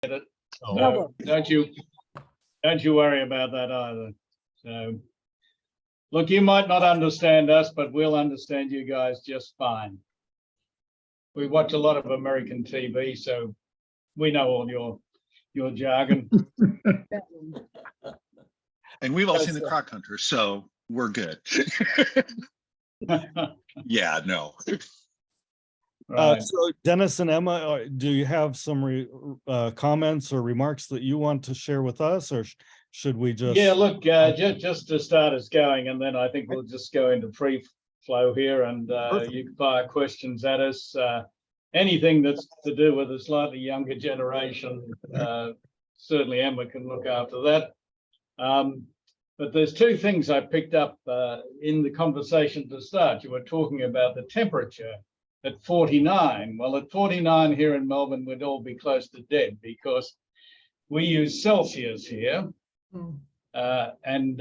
it. Oh. So don't you worry about that either. So look, you might not understand us, but we'll understand you guys just fine. We watch a lot of American TV, so we know all your jargon. And we've all seen the Croc Hunter, so we're good. Yeah, no. Right. So Dennis and Emma, do you have some comments or remarks that you want to share with us, or should we just? Yeah, look, just to start us going, and then I think we'll just go into free flow here, and you can fire questions at us. Anything that's to do with a slightly younger generation, certainly Emma can look after that. But there's two things I picked up in the conversation to start. You were talking about the temperature at 49. Well, at 49 here in Melbourne, we'd all be close to dead because we use Celsius here. And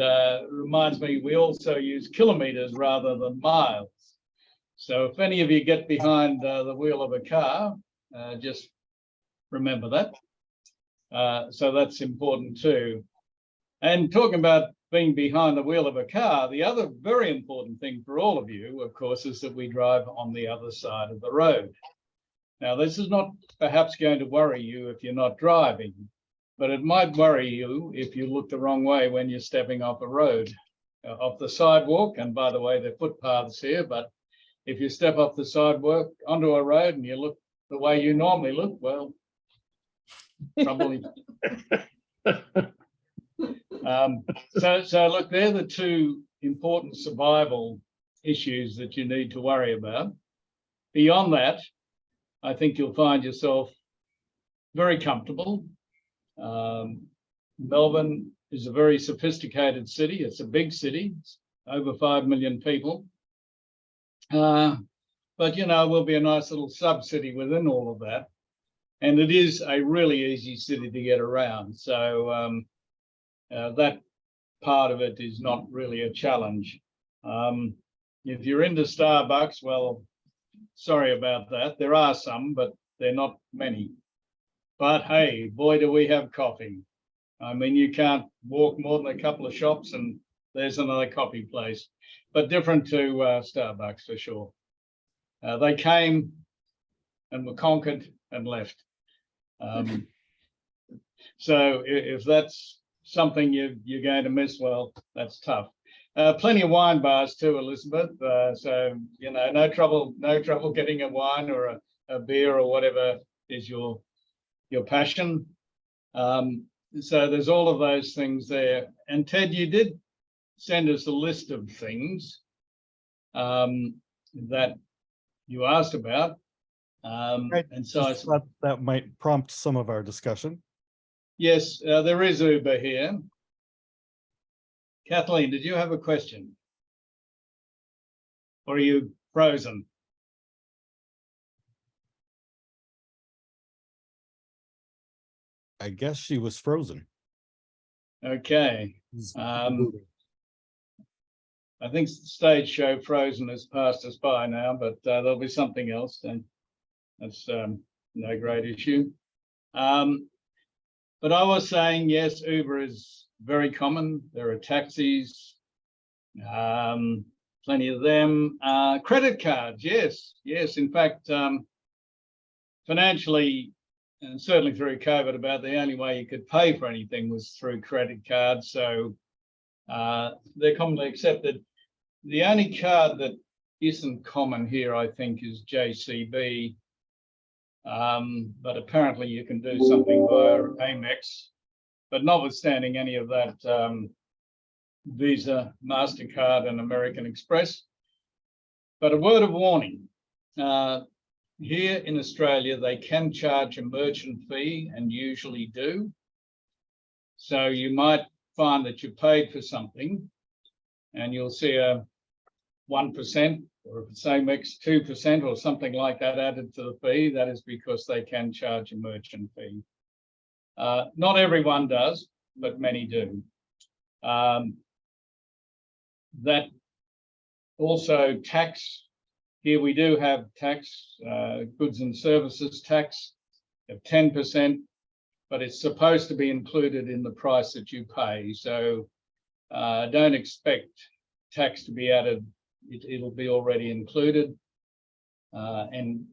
reminds me, we also use kilometers rather than miles. So if any of you get behind the wheel of a car, just remember that. So that's important too. And talking about being behind the wheel of a car, the other very important thing for all of you, of course, is that we drive on the other side of the road. Now, this is not perhaps going to worry you if you're not driving, but it might worry you if you look the wrong way when you're stepping off a road, off the sidewalk. And by the way, there are footpaths here, but if you step off the sidewalk onto a road and you look the way you normally look, well, probably. So look, they're the two important survival issues that you need to worry about. Beyond that, I think you'll find yourself very comfortable. Melbourne is a very sophisticated city. It's a big city, it's over 5 million people. But, you know, will be a nice little sub-city within all of that. And it is a really easy city to get around. So that part of it is not really a challenge. If you're into Starbucks, well, sorry about that. There are some, but they're not many. But hey, boy, do we have coffee. I mean, you can't walk more than a couple of shops and there's another coffee place, but different to Starbucks for sure. They came and were conquered and left. So if that's something you're going to miss, well, that's tough. Plenty of wine bars too, Elizabeth. So, you know, no trouble getting a wine or a beer or whatever is your passion. So there's all of those things there. And Ted, you did send us a list of things that you asked about. Right. And so that might prompt some of our discussion. Yes, there is Uber here. Kathleen, did you have a question? Or are you frozen? I guess she was frozen. Okay. I think stage show Frozen has passed us by now, but there'll be something else, and that's no great issue. But I was saying, yes, Uber is very common. There are taxis, plenty of them. Credit cards, yes. In fact, financially, and certainly through COVID, about the only way you could pay for anything was through credit cards. So they're commonly accepted. The only card that isn't common here, I think, is JCB. But apparently you can do something via Amex. But notwithstanding any of that, Visa, MasterCard, and American Express. But a word of warning. Here in Australia, they can charge a merchant fee and usually do. So you might find that you paid for something and you'll see a 1% or if it's Amex 2% or something like that added to the fee. That is because they can charge a merchant fee. Not everyone does, but many do. That also tax. Here we do have tax, goods and services tax of 10%. but it's supposed to be included in the price that you pay. So don't expect tax to be added. It'll be already included. And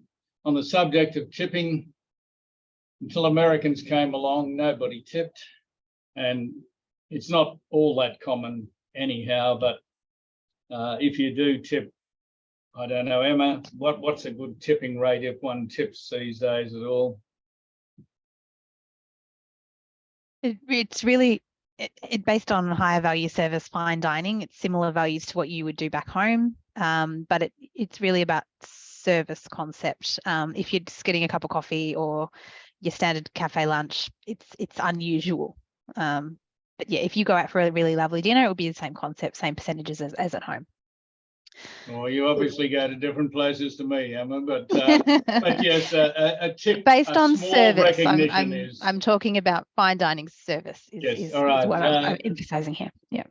on the subject of tipping, until Americans came along, nobody tipped. And it's not all that common anyhow, but if you do tip, I don't know, Emma, what's a good tipping rate if one tips these days at all? It's really based on higher value service, fine dining. It's similar values to what you would do back home, but it's really about service concept. If you're just getting a cup of coffee or your standard cafe lunch, it's unusual. But yeah, if you go out for a really lovely dinner, it will be the same concept, same percentages as at home. Well, you obviously go to different places to me, Emma, but yes, a tip based on small service. recognition I'm talking about fine dining service is all right. what I'm emphasizing here. Yeah.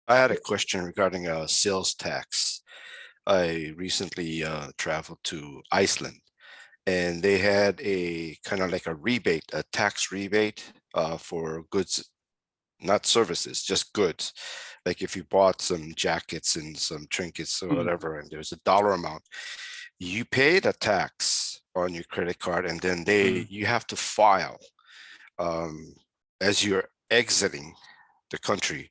I had a question regarding sales tax. I recently traveled to Iceland, and they had a kind of like a rebate, a tax rebate for goods, not services, just goods. Like if you bought some jackets and some trinkets or whatever, and there's a dollar amount, you pay the tax on your credit card, and then you have to file as you're exiting the country,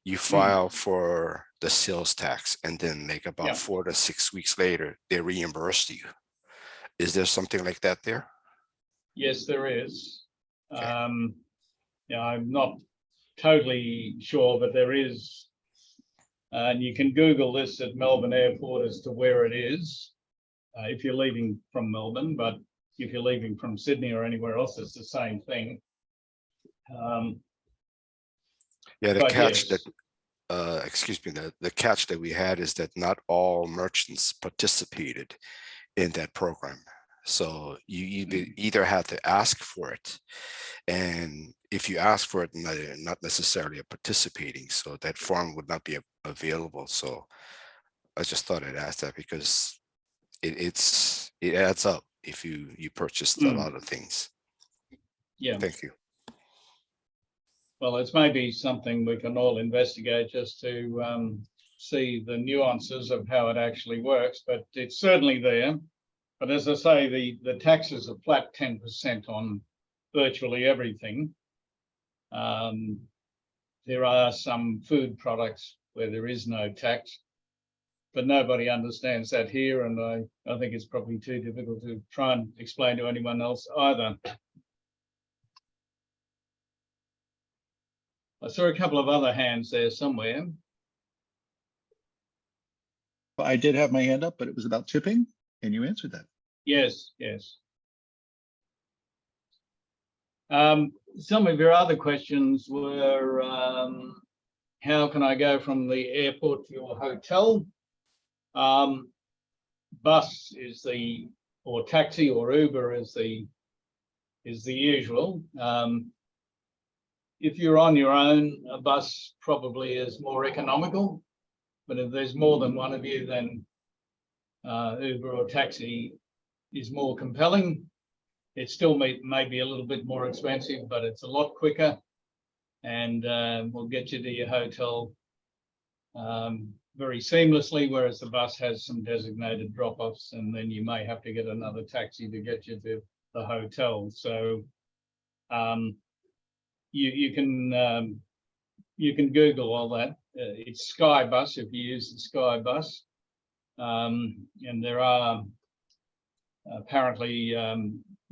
you file for the sales tax, and then like about 4 to 6 weeks later, they reimburse you. Is there something like that there? Yes, there is. Okay. Yeah, I'm not totally sure, but there is. And you can Google this at Melbourne Airport as to where it is if you're leaving from Melbourne, but if you're leaving from Sydney or anywhere else, it's the same thing. Yeah, the catch yes. that, excuse me, the catch that we had is that not all merchants participated in that program. So you either had to ask for it, and if you ask for it, not necessarily a participating, so that form would not be available. So I just thought I'd ask that because it adds up if you purchased a lot of things. Yeah. Thank you. Well, it's maybe something we can all investigate just to see the nuances of how it actually works, but it's certainly there. But as I say, the taxes are flat 10% on virtually everything. There are some food products where there is no tax, but nobody understands that here, and I think it's probably too difficult to try and explain to anyone else either. I saw a couple of other hands there somewhere. I did have my hand up, but it was about tipping, and you answered that. Yes, yes. Some of your other questions were, how can I go from the airport to your hotel? Bus is or taxi or Uber is the usual. If you're on your own, a bus probably is more economical, but if there's more than one of you, then Uber or taxi is more compelling. It still may be a little bit more expensive, but it's a lot quicker, and will get you to your hotel very seamlessly, whereas the bus has some designated drop-offs, and then you may have to get another taxi to get you to the hotel. So you can Google all that. It's Skybus if you use the Skybus, and there are apparently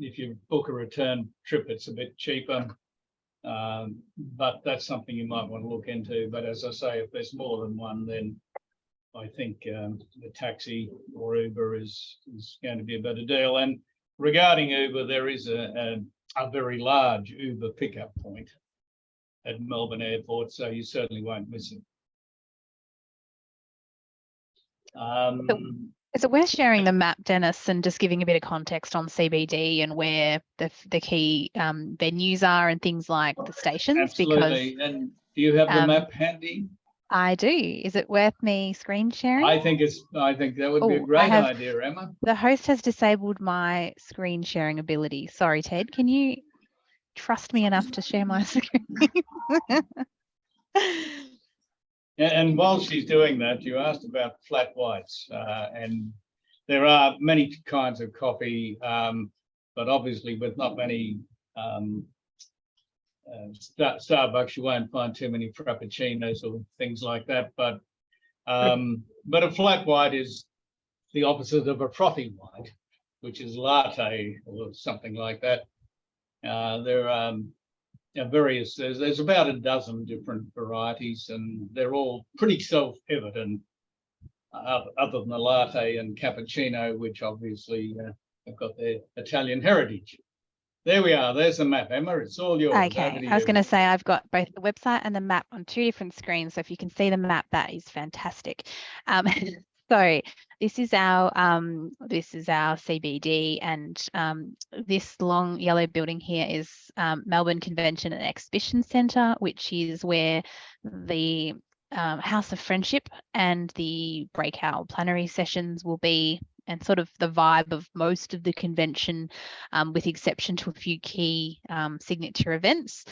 if you book a return trip, it's a bit cheaper, but that's something you might want to look into. But as I say, if there's more than one, then I think the taxi or Uber is going to be a better deal. And regarding Uber, there is a very large Uber pickup point at Melbourne Airport, so you certainly won't miss it. Is it worth sharing the map, Dennis, and just giving a bit of context on CBD and where the key venues are and things like the stations? Absolutely. Because, and do you have the map handy? I do. Is it worth me screen sharing? I think that would be a great idea, Emma. The host has disabled my screen sharing ability. Sorry, Ted. Can you trust me enough to share my screen. And while she's doing that, you asked about flat whites, and there are many kinds of coffee, but obviously with not many Starbucks, you won't find too many frappuccinos or things like that. But a flat white is the opposite of a frothy white, which is latte or something like that. There are various, there's about a dozen different varieties, and they're all pretty self-evident, other than the latte and cappuccino, which obviously have got their Italian heritage. There we are. There's the map, Emma. It's all yours. Okay, I was going to say I've got both the website and the map on two different screens. So if you can see the map, that is fantastic. So this is our CBD, and this long yellow building here is Melbourne Convention and Exhibition Centre, which is where the House of Friendship and the breakout plenary sessions will be, and sort of the vibe of most of the convention, with exception to a few key signature events.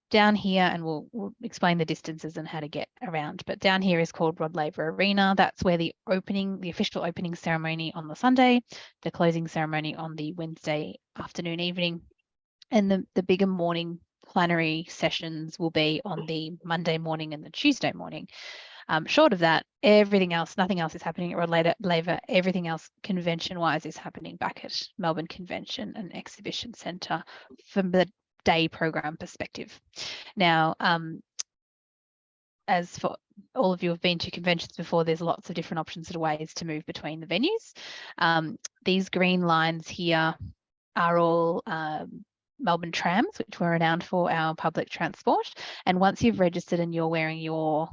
Down here, and we'll explain the distances and how to get around, but down here is called Rod Laver Arena. That's where the official opening ceremony on the Sunday, the closing ceremony on the Wednesday afternoon, evening, and the bigger morning plenary sessions will be on the Monday morning and the Tuesday morning. Short of that, everything else, nothing else is happening at Rod Laver. Everything else convention-wise is happening back at Melbourne Convention and Exhibition Centre from the day program perspective. Now, as for all of you who have been to conventions before, there's lots of different options and ways to move between the venues. These green lines here are all Melbourne trams, which we're renowned for our public transport. And once you've registered and you're wearing your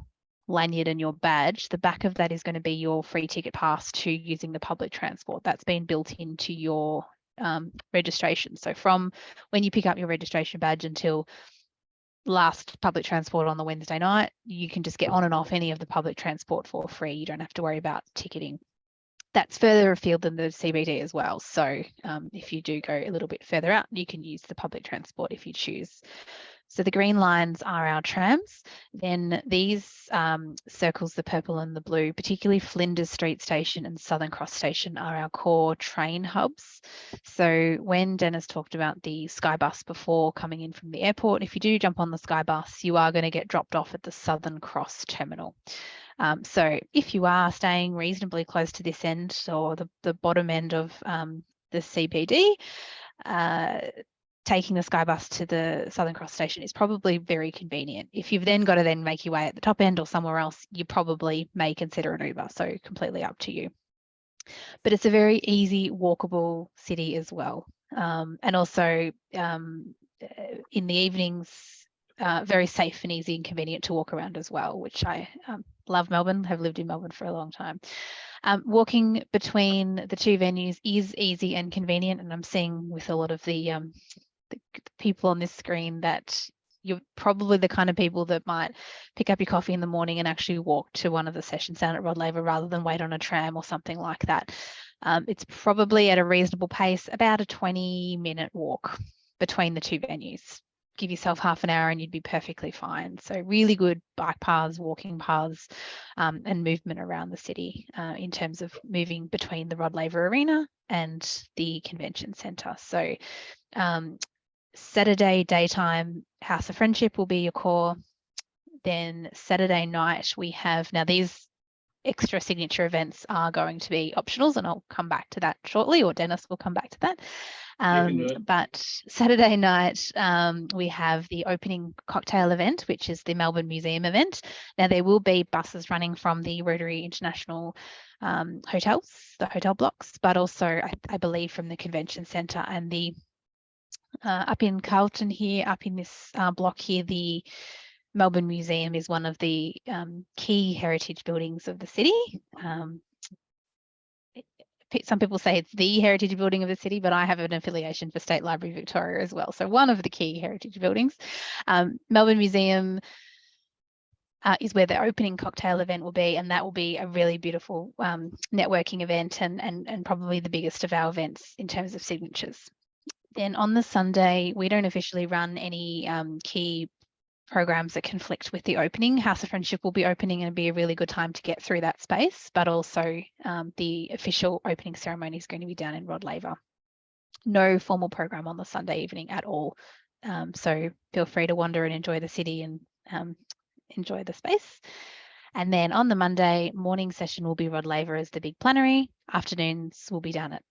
lanyard and your badge, the back of that is going to be your free ticket pass to using the public transport. That's been built into your registration. So from when you pick up your registration badge until last public transport on the Wednesday night, you can just get on and off any of the public transport for free. You don't have to worry about ticketing. That's further afield than the CBD as well. So if you do go a little bit further out, you can use the public transport if you choose. So the green lines are our trams. Then these circles, the purple and the blue, particularly Flinders Street Station and Southern Cross Station, are our core train hubs. So when Dennis talked about the Skybus before coming in from the airport, if you do jump on the Skybus, you are going to get dropped off at the Southern Cross terminal. So if you are staying reasonably close to this end or the bottom end of the CBD, taking the Skybus to the Southern Cross Station is probably very convenient. If you've then got to then make your way at the top end or somewhere else, you probably may consider an Uber, so completely up to you. But it's a very easy, walkable city as well. And also in the evenings, very safe and easy and convenient to walk around as well, which I love Melbourne, have lived in Melbourne for a long time. Walking between the two venues is easy and convenient, and I'm seeing with a lot of the people on this screen that you're probably the kind of people that might pick up your coffee in the morning and actually walk to one of the sessions down at Rod Laver rather than wait on a tram or something like that. It's probably at a reasonable pace, about a 20-minute walk between the two venues. Give yourself half an hour and you'd be perfectly fine. So really good bike paths, walking paths, and movement around the city in terms of moving between the Rod Laver Arena and the convention centre. So Saturday daytime, House of Friendship will be your core. Then Saturday night we have, now these extra signature events are going to be optionals, and I'll come back to that shortly, or Dennis will come back to that. But Saturday night, we have the opening cocktail event, which is the Melbourne Museum event. Now there will be buses running from the Rotary International hotels, the hotel blocks, but also I believe from the convention centre and the up in Carlton here, up in this block here, the Melbourne Museum is one of the key heritage buildings of the city. Some people say it's the heritage building of the city, but I have an affiliation for State Library Victoria as well. So one of the key heritage buildings. Melbourne Museum is where the opening cocktail event will be, and that will be a really beautiful networking event and probably the biggest of our events in terms of signatures. Then on the Sunday, we don't officially run any key programs that conflict with the opening. House of Friendship will be opening and be a really good time to get through that space, but also the official opening ceremony is going to be down in Rod Laver. No formal program on the Sunday evening at all. So feel free to wander and enjoy the city and enjoy the space. And then on the Monday, morning session will be Rod Laver as the big plenary. Afternoons will be down at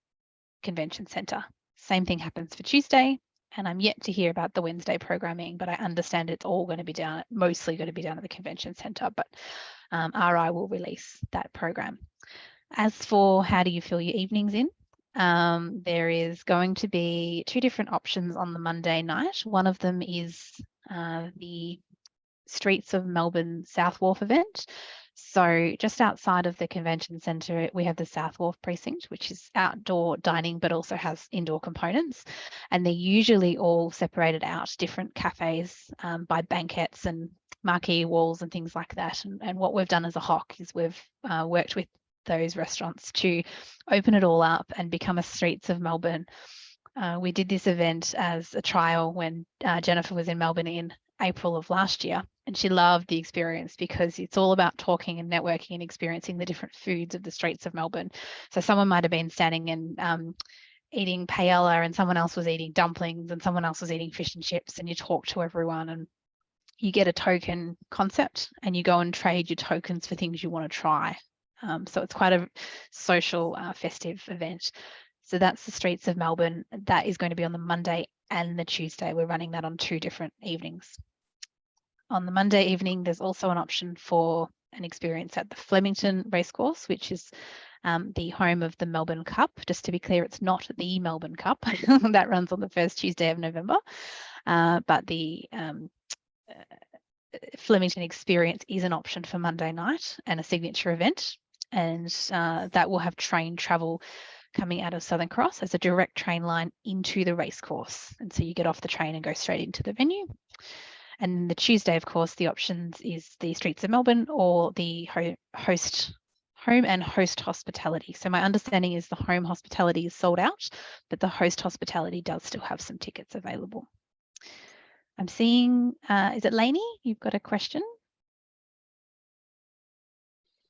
Convention Centre. Same thing happens for Tuesday. And I'm yet to hear about the Wednesday programming, but I understand it's all going to be down, mostly going to be down at the Convention Centre, but RI will release that program. As for how do you fill your evenings in, there is going to be 2 different options on the Monday night. One of them is the Streets of Melbourne South Wharf event. So just outside of the Convention Centre, we have the South Wharf precinct, which is outdoor dining, but also has indoor components. And they're usually all separated out, different cafes by banquettes and marquee walls and things like that. And what we've done as a HOC is we've worked with those restaurants to open it all up and become a Streets of Melbourne. We did this event as a trial when Jennifer was in Melbourne in April of last year, and she loved the experience because it's all about talking and networking and experiencing the different foods of the streets of Melbourne. So someone might have been standing and eating paella, and someone else was eating dumplings, and someone else was eating fish and chips, and you talk to everyone and you get a token concept and you go and trade your tokens for things you want to try. So it's quite a social, festive event. So that's the Streets of Melbourne. That is going to be on the Monday and the Tuesday. We're running that on 2 different evenings. On the Monday evening, there's also an option for an experience at the Flemington Racecourse, which is the home of the Melbourne Cup. Just to be clear, it's not the Melbourne Cup. That runs on the first Tuesday of November. But the Flemington experience is an option for Monday night and a signature event. And that will have train travel coming out of Southern Cross as a direct train line into the racecourse. And so you get off the train and go straight into the venue. And the Tuesday, of course, the options is the Streets of Melbourne or the home and host hospitality. So my understanding is the home hospitality is sold out, but the host hospitality does still have some tickets available. I'm seeing, is it Lainey? You've got a question?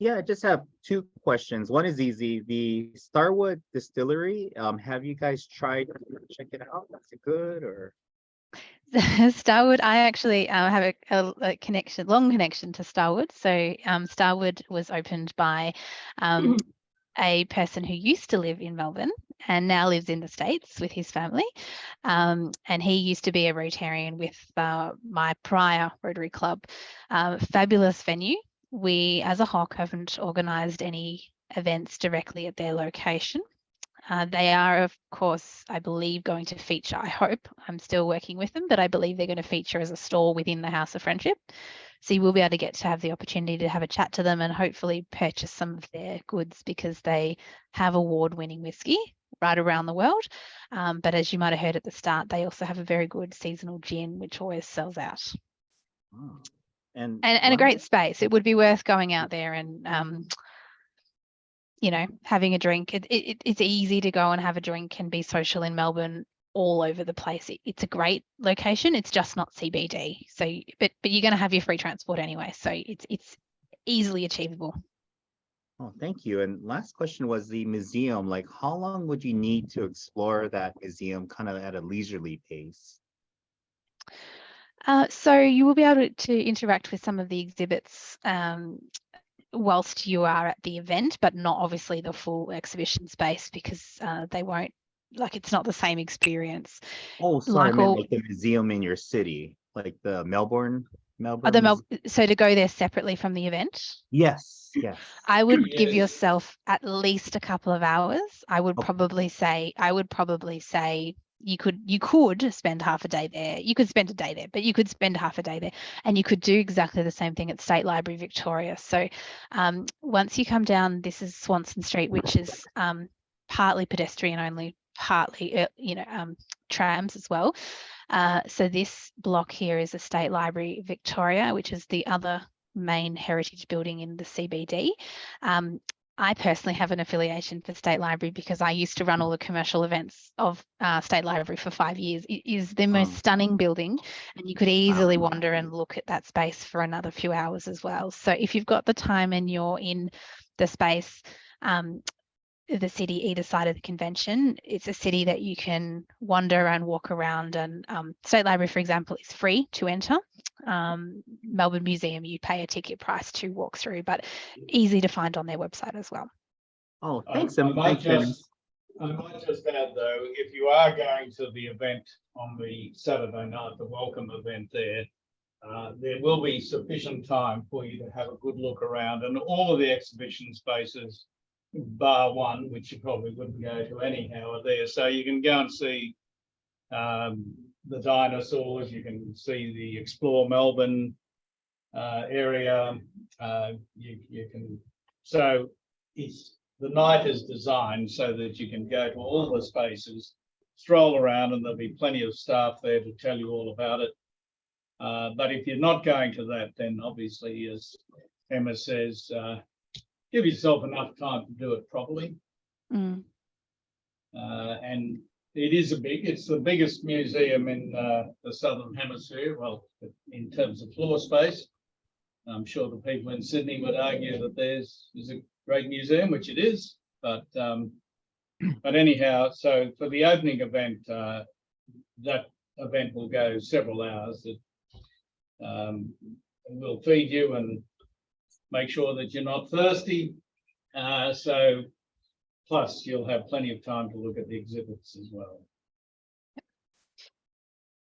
Yeah, I just have 2 questions. One is easy. The Starwood Distillery, have you guys tried to check it out? Is it good or? Starwood, I actually have a connection, long connection to Starwood. So Starwood was opened by a person who used to live in Melbourne and now lives in the States with his family. And he used to be a Rotarian with my prior Rotary Club. Fabulous venue. We, as a HOC, haven't organised any events directly at their location. They are, of course, I believe, going to feature, I hope, I'm still working with them, but I believe they're going to feature as a store within the House of Friendship. So you will be able to get to have the opportunity to have a chat to them and hopefully purchase some of their goods because they have award-winning whiskey right around the world. But as you might have heard at the start, they also have a very good seasonal gin, which always sells out. Oh. And a great space. It would be worth going out there and you know, having a drink. It's easy to go and have a drink and be social in Melbourne all over the place. It's a great location. It's just not CBD. So, but you're going to have your free transport anyway. So it's easily achievable. Oh, thank you. And last question was the museum. Like, how long would you need to explore that museum kind of at a leisurely pace? So you will be able to interact with some of the exhibits whilst you are at the event, but not obviously the full exhibition space because they won't, like, it's not the same experience. Oh, sorry, I meant like the museum in your city, like the Melbourne. So to go there separately from the event? Yes. I would give yourself at least a couple of hours. I would probably say you could spend half a day there. You could spend a day there, but you could spend half a day there, and you could do exactly the same thing at State Library Victoria. So once you come down, this is Swanston Street, which is partly pedestrian only, partly trams as well. So this block here is the State Library Victoria, which is the other main heritage building in the CBD. I personally have an affiliation for State Library because I used to run all the commercial events of State Library for 5 years. It is the most stunning building, and you could easily wander and look at that space for another few hours as well. So if you've got the time and you're in the space, the city either side of the convention, it's a city that you can wander and walk around. And State Library, for example, is free to enter. Melbourne Museum, you pay a ticket price to walk through, but easy to find on their website as well. Oh, thanks. I might Thanks, just add though, if you are going to the event on the Saturday night, the welcome event there will be sufficient time for you to have a good look around, and all of the exhibition spaces, bar one, which you probably wouldn't go to anyhow, are there. So you can go and see the dinosaurs, you can see the Explore Melbourne area. You can, so the night is designed so that you can go to all the spaces, stroll around, and there'll be plenty of staff there to tell you all about it. But if you're not going to that, then obviously, as Emma says, give yourself enough time to do it properly. And it's the biggest museum in the Southern Hemisphere, well, in terms of floor space. I'm sure the people in Sydney would argue that theirs is a great museum, which it is, but anyhow, so for the opening event, that event will go several hours. We'll feed you and make sure that you're not thirsty. So plus you'll have plenty of time to look at the exhibits as well.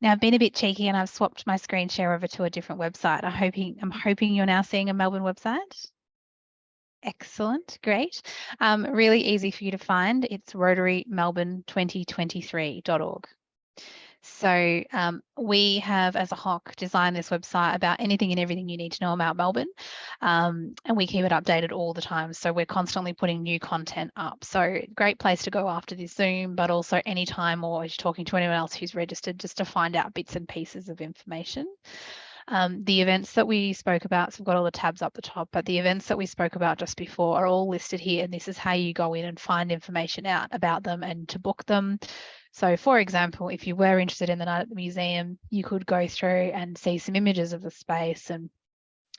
Now I've been a bit cheeky and I've swapped my screen share over to a different website. I'm hoping you're now seeing a Melbourne website. Excellent, great. Really easy for you to find. It's rotarymelbourne2023.org. So we have, as a HOC, designed this website about anything and everything you need to know about Melbourne, and we keep it updated all the time. So we're constantly putting new content up. So great place to go after this Zoom, but also anytime or as you're talking to anyone else who's registered, just to find out bits and pieces of information. The events that we spoke about, so we've got all the tabs up the top, but the events that we spoke about just before are all listed here, and this is how you go in and find information out about them and to book them. So for example, if you were interested in the night at the museum, you could go through and see some images of the space and,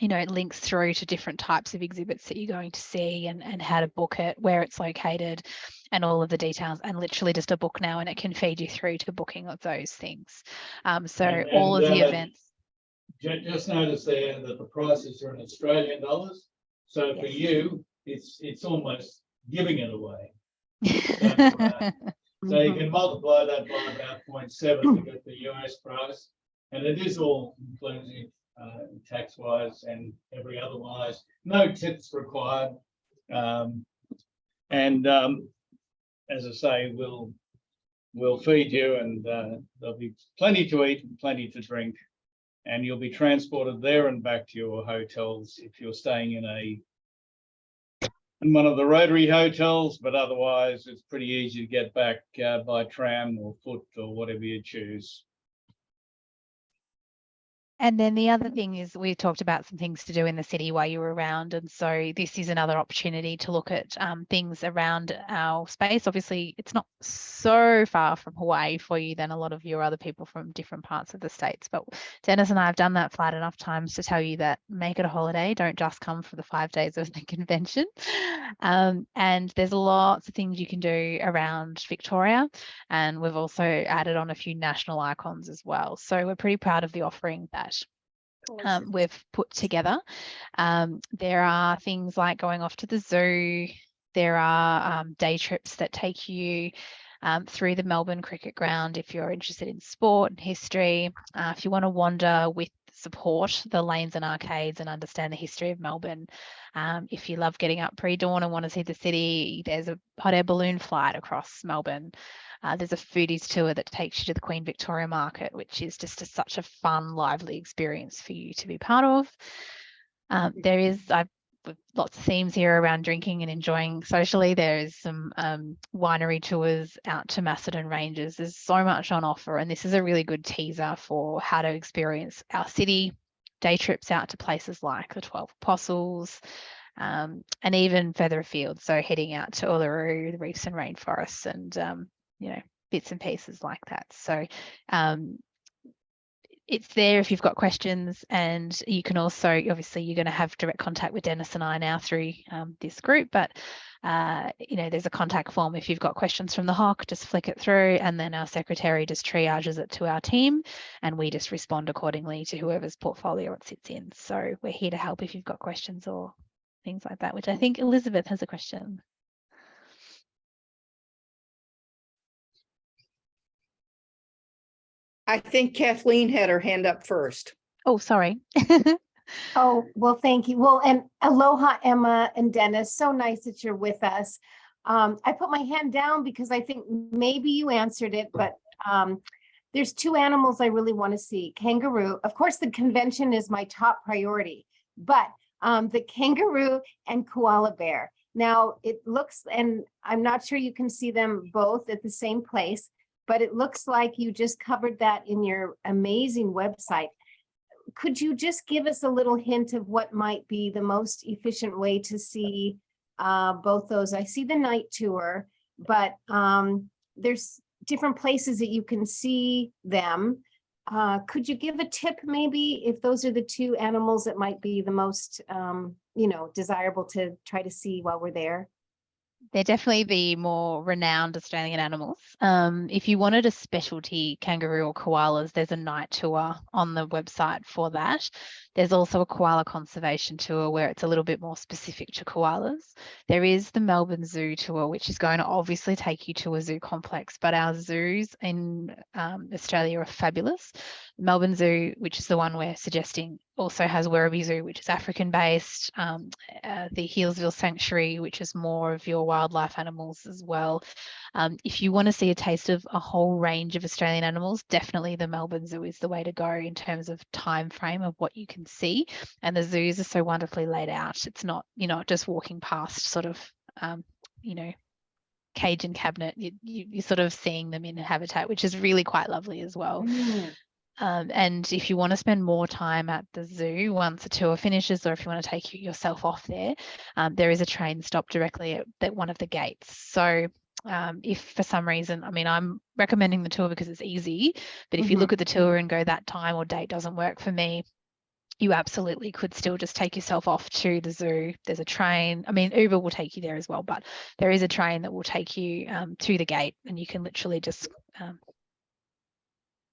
you know, links through to different types of exhibits that you're going to see and how to book it, where it's located, and all of the details, and literally just a book now, and it can feed you through to booking of those things. So all of the events. Just notice there that the prices are in Australian dollars. So for you, it's almost giving it away. So you can multiply that by about 0.7 to get the US price. And it is all inclusive tax-wise and every otherwise. No tips required. As I say, we'll feed you, and there'll be plenty to eat and plenty to drink. And you'll be transported there and back to your hotels if you're staying in one of the Rotary hotels, but otherwise it's pretty easy to get back by tram or foot or whatever you choose. And then the other thing is we talked about some things to do in the city while you were around. And so this is another opportunity to look at things around our space. Obviously, it's not so far from Hawaii for you than a lot of your other people from different parts of the States. But Dennis and I have done that flat enough times to tell you that make it a holiday. Don't just come for the 5 days of the convention. And there's lots of things you can do around Victoria. And we've also added on a few national icons as well. So we're pretty proud of the offering that we've put together. There are things like going off to the zoo. There are day trips that take you through the Melbourne cricket ground if you're interested in sport and history. If you want to wander with support, the lanes and arcades, and understand the history of Melbourne. If you love getting up pre-dawn and want to see the city, there's a hot air balloon flight across Melbourne. There's a foodies tour that takes you to the Queen Victoria Market, which is just such a fun, lively experience for you to be part of. I've lots of themes here around drinking and enjoying socially. There is some winery tours out to Macedon Ranges. There's so much on offer, and this is a really good teaser for how to experience our city. Day trips out to places like the 12 Apostles, and even further afield. So heading out to Uluru, the reefs and rainforests, and you know, bits and pieces like that. So it's there if you've got questions, and you can also, obviously you're going to have direct contact with Dennis and I now through this group, but you know, there's a contact form if you've got questions from the HOC, just flick it through, and then our secretary just triages it to our team, and we just respond accordingly to whoever's portfolio it sits in. So we're here to help if you've got questions or things like that, which I think Elizabeth has a question. I think Kathleen had her hand up first. Oh, sorry. Oh, well, thank you. Well, and aloha, Emma and Dennis. So nice that you're with us. I put my hand down because I think maybe you answered it, but there's two animals I really want to see. Kangaroo. Of course, the convention is my top priority, but the kangaroo and koala bear. Now, it looks, and I'm not sure you can see them both at the same place, but it looks like you just covered that in your amazing website. Could you just give us a little hint of what might be the most efficient way to see both those? I see the night tour, but there's different places that you can see them. Could you give a tip maybe if those are the two animals that might be the most, you know, desirable to try to see while we're there? They're definitely the more renowned Australian animals. If you wanted a specialty kangaroo or koalas, there's a night tour on the website for that. There's also a koala conservation tour where it's a little bit more specific to koalas. There is the Melbourne Zoo tour, which is going to obviously take you to a zoo complex, but our zoos in Australia are fabulous. Melbourne Zoo, which is the one we're suggesting, also has Werribee Zoo, which is African based, the Healesville Sanctuary, which is more of your wildlife animals as well. If you want to see a taste of a whole range of Australian animals, definitely the Melbourne Zoo is the way to go in terms of time frame of what you can see. And the zoos are so wonderfully laid out. It's not, you're not just walking past sort of, you know, cage and cabinet. You're sort of seeing them in a habitat, which is really quite lovely as well. And if you want to spend more time at the zoo once a tour finishes, or if you want to take yourself off there, there is a train stop directly at one of the gates. So if for some reason, I mean, I'm recommending the tour because it's easy, but if you look at the tour and go that time or date doesn't work for me, you absolutely could still just take yourself off to the zoo. There's a train. I mean, Uber will take you there as well, but there is a train that will take you to the gate, and you can literally just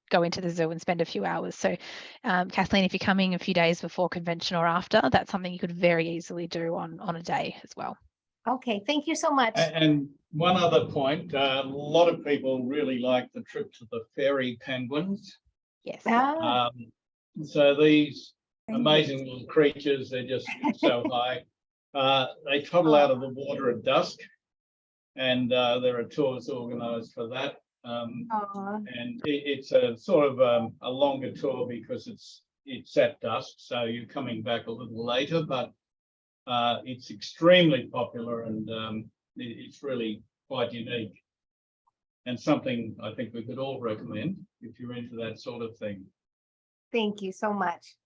go into the zoo and spend a few hours. So Kathleen, if you're coming a few days before convention or after, that's something you could very easily do on a day as well. Okay, thank you so much. And one other point, a lot of people really like the trip to the fairy penguins. Yes. So these Thank you. amazing little creatures, they're just so high. They toddle out of the water at dusk, and there are tours organized for that. And it's a sort of a longer tour because it's at dusk, so you're coming back a little later, but it's extremely popular, and it's really quite unique, and something I think we could all recommend if you're into that sort of thing. Thank you so much.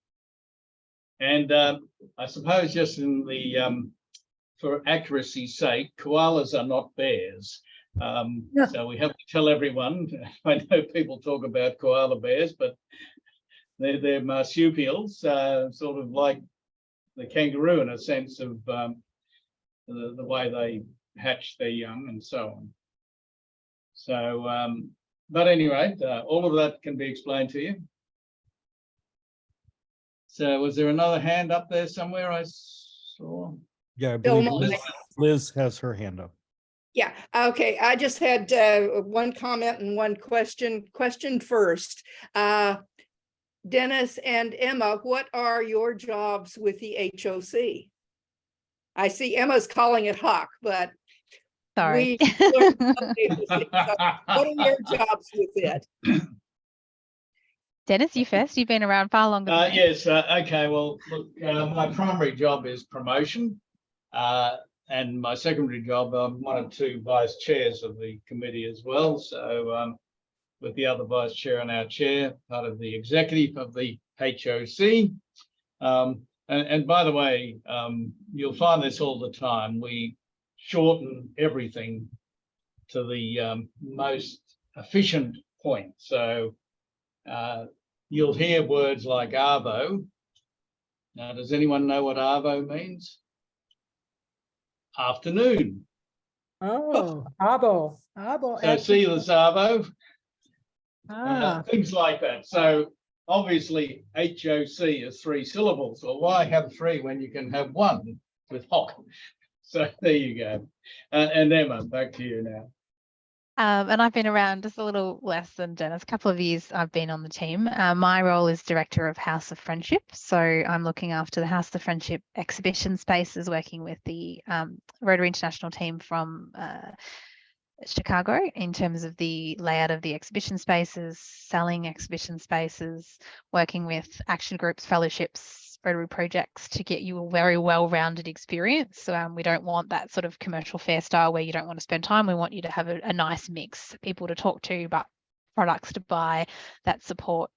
And I suppose just in the for accuracy's sake, koalas are not bears. So we have to tell everyone. I know people talk about koala bears, but they're marsupials, sort of like the kangaroo in a sense of the way they hatch their young and so on. So, but anyway, all of that can be explained to you. So was there another hand up there somewhere I saw? Yeah, I Bill believe Mullen. Liz has her hand up. Yeah, okay. I just had one comment and one question. Question first. Dennis and Emma, what are your jobs with the HOC? I see Emma's calling it HOC, but Sorry. what are your jobs with it? Dennis, you first. You've been around far longer than me. Yes. Okay. Well, look, my primary job is promotion, and my secondary job, I'm one of two vice chairs of the committee as well. So, with the other vice chair and our chair, part of the executive of the HOC. And by the way, you'll find this all the time. We shorten everything to the most efficient point. So you'll hear words like Arvo. Now, does anyone know what Arvo means? Afternoon. Oh, Abo. So see this Arvo, Ah, things like that. So obviously HOC is 3 syllables. Well, why have 3 when you can have 1 with hoc? So there you go. And Emma, back to you now. And I've been around just a little less than Dennis, a couple of years I've been on the team. My role is Director of House of Friendship. So I'm looking after the House of Friendship exhibition spaces, working with the Rotary International team from Chicago in terms of the layout of the exhibition spaces, selling exhibition spaces, working with action groups, fellowships, Rotary projects to get you a very well-rounded experience. So we don't want that sort of commercial fair style where you don't want to spend time. We want you to have a nice mix, people to talk to, but products to buy that support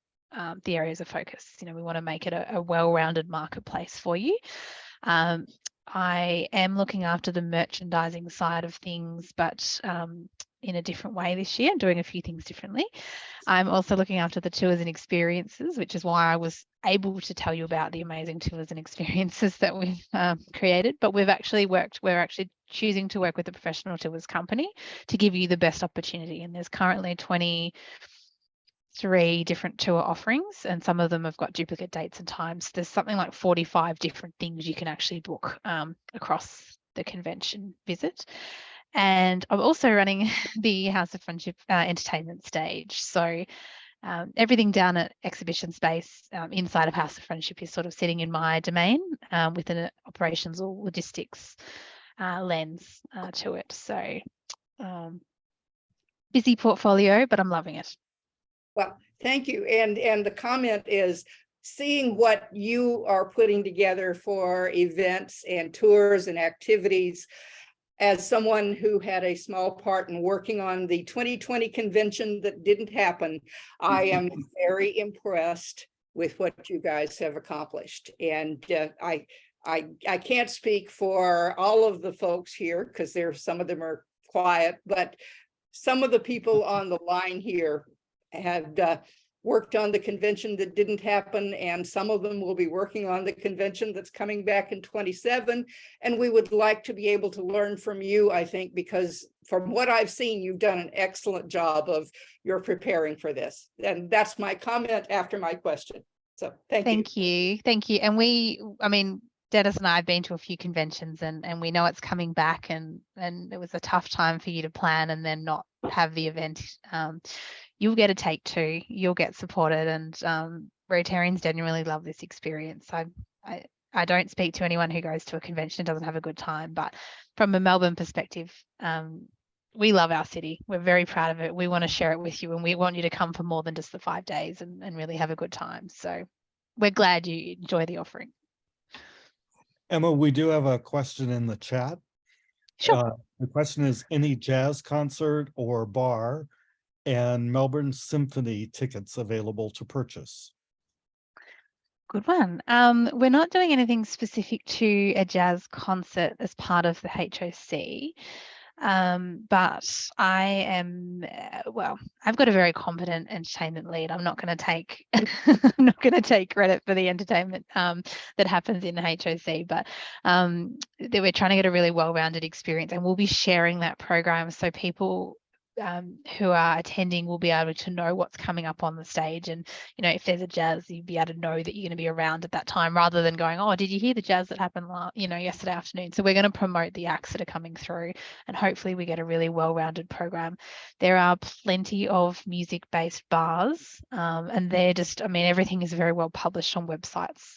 the areas of focus. You know, we want to make it a well-rounded marketplace for you. I am looking after the merchandising side of things, but in a different way this year. I'm doing a few things differently. I'm also looking after the tours and experiences, which is why I was able to tell you about the amazing tours and experiences that we've created. But we're actually choosing to work with a professional tours company to give you the best opportunity. And there's currently 23 different tour offerings, and some of them have got duplicate dates and times. There's something like 45 different things you can actually book across the convention visit. And I'm also running the House of Friendship entertainment stage. So everything down at exhibition space inside of House of Friendship is sort of sitting in my domain with an operations or logistics lens to it. So busy portfolio, but I'm loving it. Well, thank you. And the comment is, seeing what you are putting together for events and tours and activities, as someone who had a small part in working on the 2020 convention that didn't happen, I am very impressed with what you guys have accomplished. And I can't speak for all of the folks here because some of them are quiet, but some of the people on the line here had worked on the convention that didn't happen, and some of them will be working on the convention that's coming back in 27. And we would like to be able to learn from you, I think, because from what I've seen, you've done an excellent job of your preparing for this. And that's my comment after my question. So thank you. Thank you. And Dennis and I have been to a few conventions, and we know it's coming back, and it was a tough time for you to plan and then not have the event. You'll get a take 2, you'll get supported, and Rotarians genuinely love this experience. I don't speak to anyone who goes to a convention and doesn't have a good time, but from a Melbourne perspective, we love our city. We're very proud of it. We want to share it with you, and we want you to come for more than just the 5 days and really have a good time. So we're glad you enjoy the offering. Emma, we do have a question in the chat. Sure. The question is, any jazz concert or bar and Melbourne Symphony tickets available to purchase? Good one. We're not doing anything specific to a jazz concert as part of the HOC. But I am, I've got a very competent entertainment lead. I'm not going to take I'm not going to take credit for the entertainment that happens in the HOC, but we're trying to get a really well-rounded experience, and we'll be sharing that program so people who are attending will be able to know what's coming up on the stage. And if there's a jazz, you'd be able to know that you're going to be around at that time, rather than going, oh, did you hear the jazz that happened yesterday afternoon? So we're going to promote the acts that are coming through, and hopefully we get a really well-rounded program. There are plenty of music-based bars, and they're just, everything is very well published on websites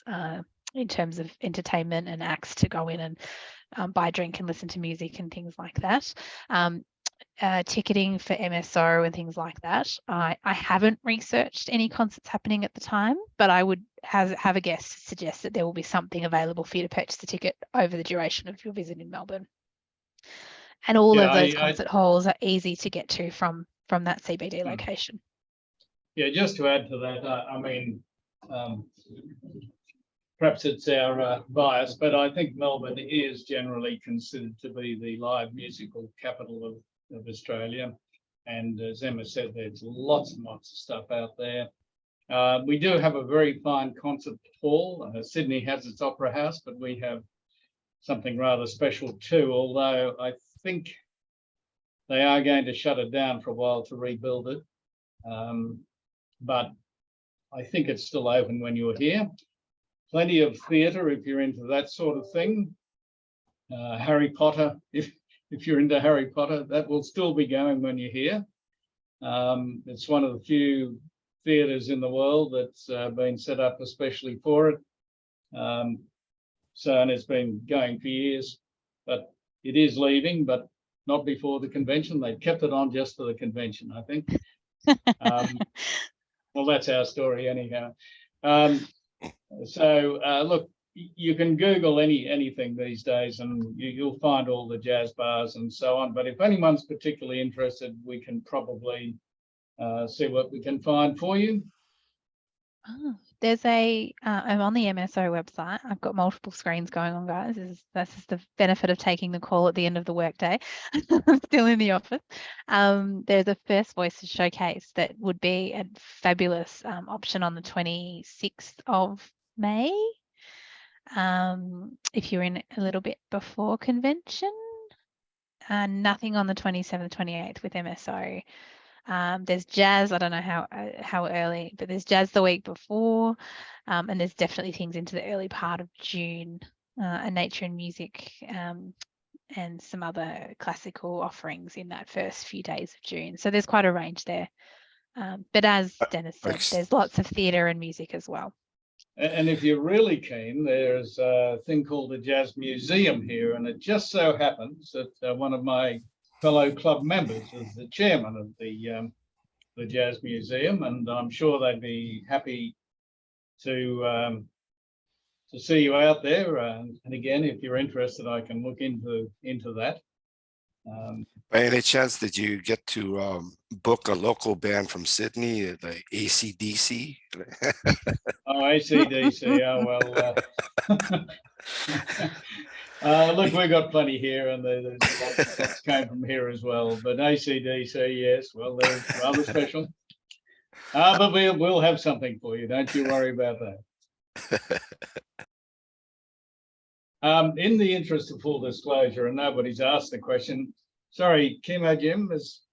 in terms of entertainment and acts to go in and buy a drink and listen to music and things like that. Ticketing for MSO and things like that. I haven't researched any concerts happening at the time, but I would have a guess to suggest that there will be something available for you to purchase a ticket over the duration of your visit in Melbourne. And all of those concert halls are easy to get to from that CBD location. Yeah, just to add to that, perhaps it's our bias, but I think Melbourne is generally considered to be the live musical capital of Australia. And as Emma said, there's lots and lots of stuff out there. We do have a very fine concert hall. Sydney has its opera house, but we have something rather special too, although I think they are going to shut it down for a while to rebuild it. But I think it's still open when you're here. Plenty of theatre if you're into that sort of thing. Harry Potter, if you're into Harry Potter, that will still be going when you're here. It's one of the few theatres in the world that's been set up especially for it. And it's been going for years, but it is leaving, but not before the convention. They kept it on just for the convention, I think. Well, that's our story anyhow. Look, you can Google anything these days and you'll find all the jazz bars and so on. But if anyone's particularly interested, we can probably see what we can find for you. Oh, I'm on the MSO website. I've got multiple screens going on, guys. This is the benefit of taking the call at the end of the workday. I'm still in the office. There's a First Voices showcase that would be a fabulous option on the 26th of May. If you're in a little bit before convention, nothing on the 27th, 28th with MSO. There's jazz, I don't know how early, but there's jazz the week before, and there's definitely things into the early part of June, and nature and music, and some other classical offerings in that first few days of June. So there's quite a range there. But as Dennis said, there's lots of theatre and music as well. And if you're really keen, there's a thing called the Jazz Museum here, and it just so happens that one of my fellow club members is the chairman of the Jazz Museum, and I'm sure they'd be happy to see you out there. And again, if you're interested, I can look into that. By any chance, did you get to book a local band from Sydney, like AC/DC? Oh, AC/DC. Oh well. Look, we've got plenty here, and there's lots came from here as well. But AC/DC, yes, well, they're rather special. But we'll have something for you. Don't you worry about that. In the interest of full disclosure, and nobody's asked the question. Sorry, Kimo Jim, is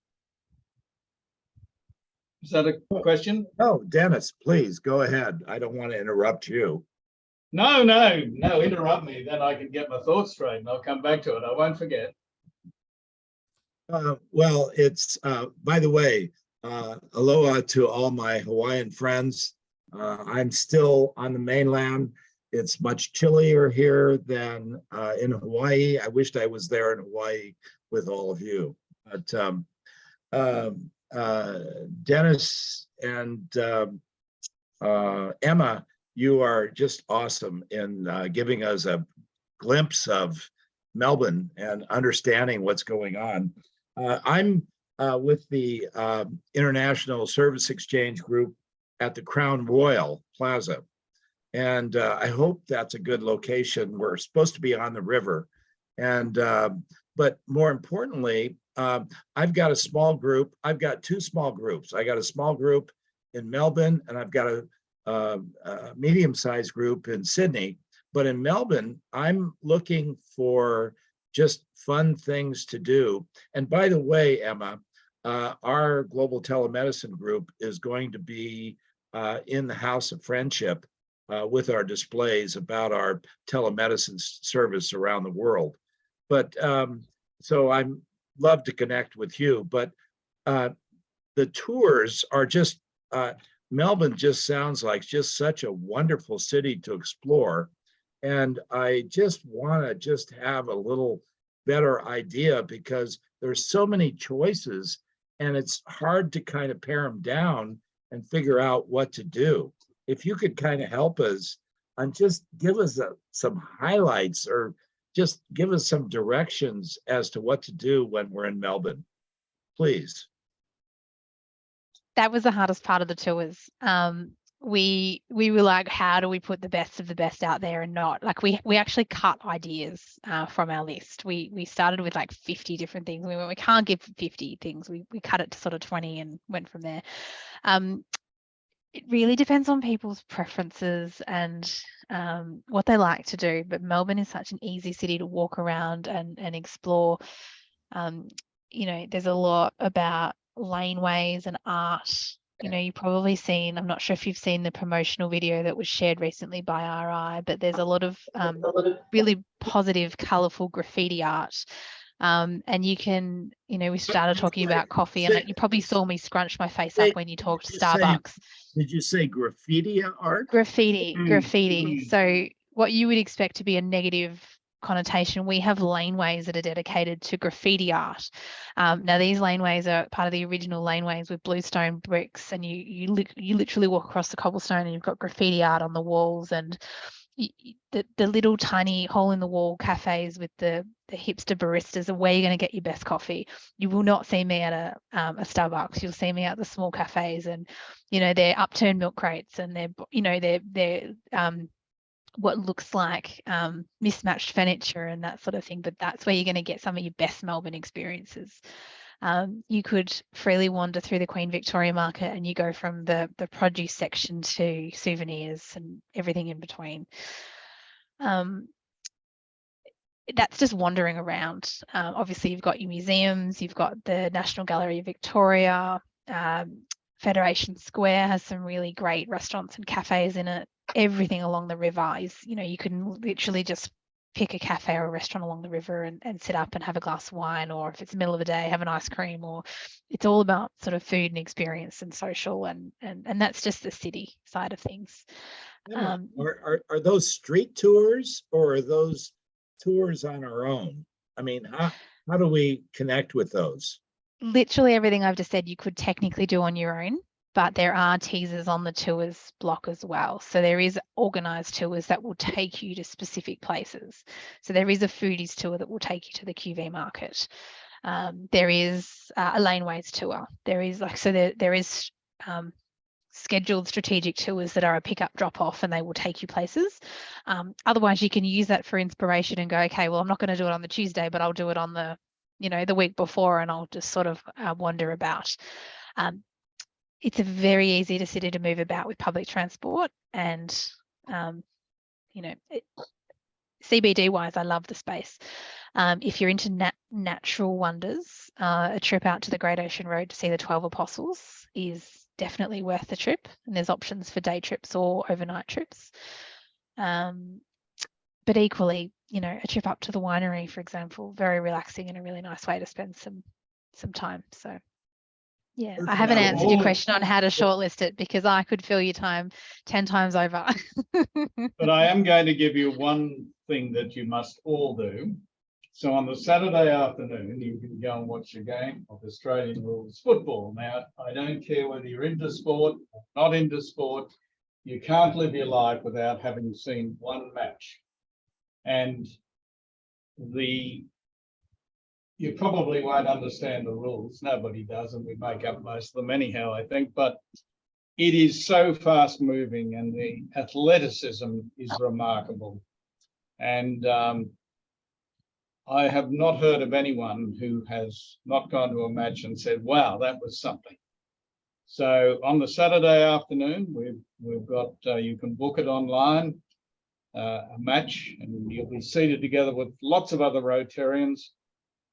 that a question? No, Dennis, please go ahead. I don't want to interrupt you. No, interrupt me. Then I can get my thoughts straight and I'll come back to it. I won't forget. Well, it's, by the way, aloha to all my Hawaiian friends. I'm still on the mainland. It's much chillier here than in Hawaii. I wished I was there in Hawaii with all of you. But Dennis and Emma, you are just awesome in giving us a glimpse of Melbourne and understanding what's going on. I'm with the International Service Exchange Group at the Crown Royal Plaza. And I hope that's a good location. We're supposed to be on the river. And but more importantly, I've got a small group. I've got two small groups. I got a small group in Melbourne, and I've got a medium-sized group in Sydney. But in Melbourne, I'm looking for just fun things to do. And by the way, Emma, our global telemedicine group is going to be in the House of Friendship with our displays about our telemedicine service around the world. But so I'm love to connect with you, but the tours are just, Melbourne just sounds like just such a wonderful city to explore. And I just want to just have a little better idea because there's so many choices and it's hard to kind of pare them down and figure out what to do. If you could kind of help us and just give us some highlights or just give us some directions as to what to do when we're in Melbourne, please. That was the hardest part of the tours. we were like, how do we put the best of the best out there and not like we actually cut ideas from our list. We started with like 50 different things. We went, we can't give 50 things. We cut it to sort of 20 and went from there. It really depends on people's preferences and what they like to do. But Melbourne is such an easy city to walk around and explore. You know, there's a lot about laneways and art. You know, you've probably seen, I'm not sure if you've seen the promotional video that was shared recently by RI, but there's a lot of really positive, colourful graffiti art. And you can, you know, we started talking about coffee and you probably saw me scrunch my face up when you talked to Starbucks. Did you say graffiti art? Graffiti. So what you would expect to be a negative connotation, we have laneways that are dedicated to graffiti art. Now these laneways are part of the original laneways with bluestone bricks, and you literally walk across the cobblestone and you've got graffiti art on the walls, and the little tiny hole in the wall cafes with the hipster baristas are where you're going to get your best coffee. You will not see me at a Starbucks. You'll see me at the small cafes, and you know, they're upturned milk crates, and they're what looks like mismatched furniture and that sort of thing, but that's where you're going to get some of your best Melbourne experiences. You could freely wander through the Queen Victoria Market and you go from the produce section to souvenirs and everything in between. That's just wandering around. Obviously, you've got your museums, you've got the National Gallery of Victoria, Federation Square has some really great restaurants and cafes in it. Everything along the river is, you know, you can literally just pick a cafe or a restaurant along the river and sit up and have a glass of wine, or if it's the middle of the day, have an ice cream, or it's all about sort of food and experience and social, and that's just the city side of things. Are those street tours or are those tours on our own? I mean, how do we connect with those? Literally everything I've just said you could technically do on your own, but there are teasers on the tours block as well. So there is organised tours that will take you to specific places. So there is a foodies tour that will take you to the QV market. There is a laneways tour. There is there is scheduled strategic tours that are a pick up drop off, and they will take you places. Otherwise you can use that for inspiration and go, okay, well, I'm not going to do it on the Tuesday, but I'll do it on the week before, and I'll just sort of wander about. It's a very easy city to move about with public transport, and CBD wise, I love the space. If you're into natural wonders, a trip out to the Great Ocean Road to see the 12 Apostles is definitely worth the trip, and there's options for day trips or overnight trips. But equally, a trip up to the winery, for example, very relaxing and a really nice way to spend some time. So yeah, I haven't answered your question on how to shortlist it, because I could fill your time 10 times over. But I am going to give you one thing that you must all do. So on the Saturday afternoon, you can go and watch a game of Australian rules football. Now, I don't care whether you're into sport or not into sport, you can't live your life without having seen one match. And you probably won't understand the rules. Nobody does, and we make up most of them anyhow, I think. But it is so fast moving, and the athleticism is remarkable. And I have not heard of anyone who has not gone to a match and said, wow, that was something. So on the Saturday afternoon, we've got, you can book it online, a match, and you'll be seated together with lots of other Rotarians.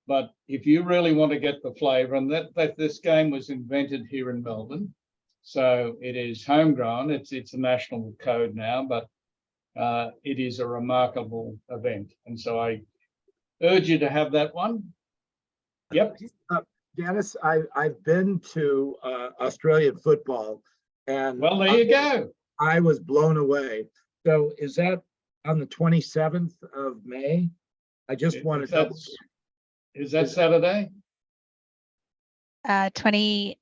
But if you really want to get the flavour, and that this game was invented here in Melbourne, so it is homegrown, it's a national code now, but it is a remarkable event. And so I urge you to have that one. Yep. Dennis, I've been to Australian football, and well, there you go. I was blown away. So is that on the 27th of May? I just want to double. Is that Saturday? 28th.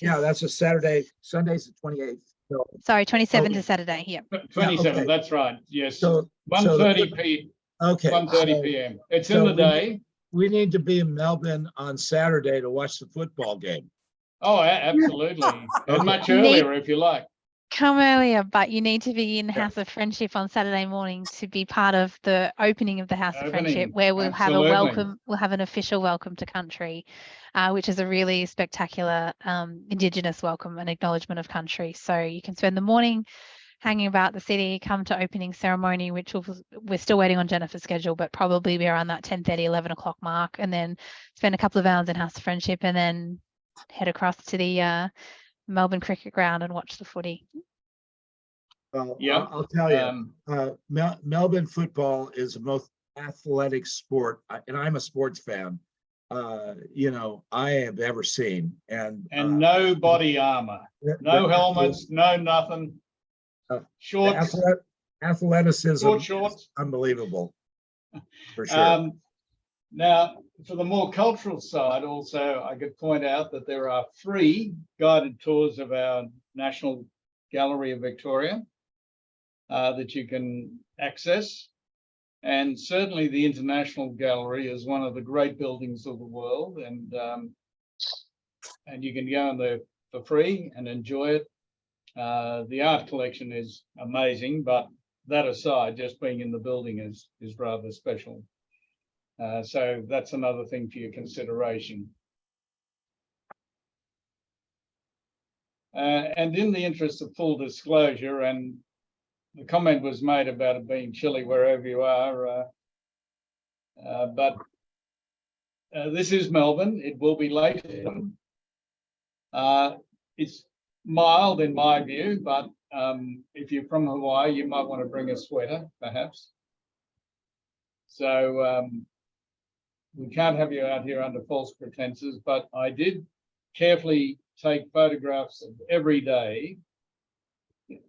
Yeah, that's a Saturday. Sunday's the 28th. So, sorry, 27th is Saturday. Yeah. 27th. Yeah, okay. That's right. Yes. So 1:30 p. Okay. 1:30 p.m. It's in the day. We need to be in Melbourne on Saturday to watch the football game. Oh, absolutely. And much earlier if you like. come earlier, but you need to be in House of Friendship on Saturday morning to be part of the opening of the House of Friendship, Opening, where we'll have a absolutely. welcome, we'll have an official welcome to country, which is a really spectacular Indigenous welcome and acknowledgement of country. So you can spend the morning hanging about the city, come to opening ceremony, which we're still waiting on Jennifer's schedule, but probably be around that 10:30, 11 o'clock mark, and then spend a couple of hours in House of Friendship and then head across to the Melbourne cricket ground and watch the footy. Well, Yeah. I'll tell you, Melbourne football is the most athletic sport, and I'm a sports fan. I have ever seen, and no body armor, no helmets, no nothing. Shorts, athleticism, shorts. Unbelievable, for sure. Now, for the more cultural side, also, I could point out that there are free guided tours of our National Gallery of Victoria that you can access. And certainly the International Gallery is one of the great buildings of the world. And you can go in there for free and enjoy it. The art collection is amazing, but that aside, just being in the building is rather special. So that's another thing for your consideration. And in the interest of full disclosure, and the comment was made about it being chilly wherever you are, but this is Melbourne. It will be late. It's mild in my view, but if you're from Hawaii, you might want to bring a sweater, perhaps. So we can't have you out here under false pretenses, but I did carefully take photographs of every day,